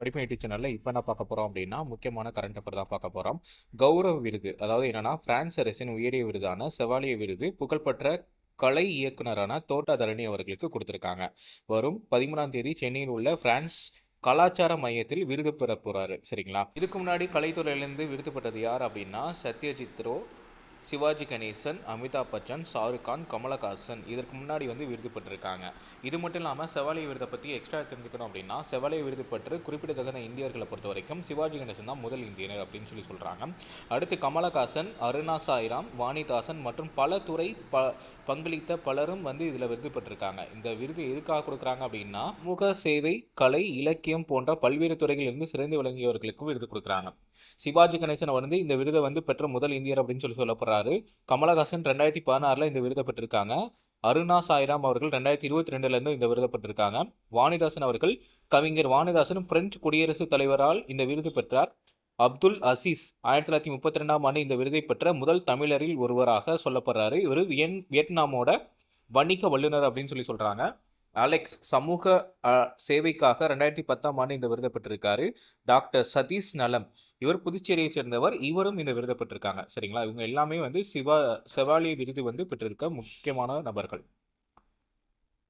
படிப்பு யூடியூப் சேனலில் இப்போ என்ன பார்க்க போகிறோம் அப்படின்னா முக்கியமான கரண்ட் அஃபேர் தான் பார்க்க போகிறோம். கௌரவ விருது, அதாவது என்னன்னா பிரான்ஸ் அரசின் உயரிய விருதான செவாலிய விருது புகழ்பெற்ற கலை இயக்குனரான தோட்டா தரணி அவர்களுக்கு கொடுத்துருக்காங்க. வரும் 13ஆம் தேதி சென்னையில் உள்ள பிரான்ஸ் கலாச்சார மையத்தில் விருது பெற போறாரு. சரிங்களா? இதுக்கு முன்னாடி கலைத்துறையிலிருந்து விருது பெற்றது யார் அப்படின்னா சத்யஜித் ரோ, சிவாஜி கணேசன், அமிதாப் பச்சன், ஷாருக் கான், கமலஹாசன் இதற்கு முன்னாடி விருது பெற்றிருக்காங்க. இது மட்டும் இல்லாமல் செவாலிய விருதை பற்றி எக்ஸ்ட்ரா தெரிஞ்சுக்கணும் அப்படின்னா செவாலிய விருது பெற்று குறிப்பிடத்தகுந்த இந்தியர்களை பொறுத்த வரைக்கும் சிவாஜி கணேசன் தான் முதல் இந்தியனர் அப்படின்னு சொல்கிறாங்க. அடுத்து கமலஹாசன், அருணா சாய்ராம், வாணிதாசன் மற்றும் பல துறை பங்களித்த பலரும் இதில் விருது பெற்றிருக்காங்க. இந்த விருது எதுக்காக கொடுக்குறாங்க அப்படின்னா சமூக சேவை, கலை, இலக்கியம் போன்ற பல்வேறு துறைகளிலிருந்து சிறந்து விளங்கியவர்களுக்கும் விருது கொடுக்குறாங்க. சிவாஜி கணேசன் இந்த விருதை பெற்ற முதல் இந்தியர் அப்படின்னு சொல்லப்படுறாரு. கமலஹாசன் 2016 இந்த விருதை பெற்றிருக்காங்க. அருணா சாய்ராம் அவர்கள் 2022 இந்த விருதை பெற்றிருக்காங்க. வாணிதாசன் அவர்கள் கவிஞர் வாணிதாசன் பிரெஞ்சு குடியரசுத் தலைவரால் இந்த விருது பெற்றார். அப்துல் அசீஸ் 1932 இந்த விருதை பெற்ற முதல் தமிழரில் ஒருவராக சொல்லப்படுறாரு. இவர் வியட்நாமோட வணிக வல்லுநர் அப்படின்னு சொல்றாங்க. அலெக்ஸ் சமூக சேவைக்காக 2010 இந்த விருதை பெற்றிருக்காரு. டாக்டர் சதீஷ் நலம் இவர் புதுச்சேரியை சேர்ந்தவர். இவரும் இந்த விருதை பெற்றிருக்காங்க. சரிங்களா? இவங்க எல்லாமே செவாலிய விருது பெற்றிருக்க முக்கியமான நபர்கள்.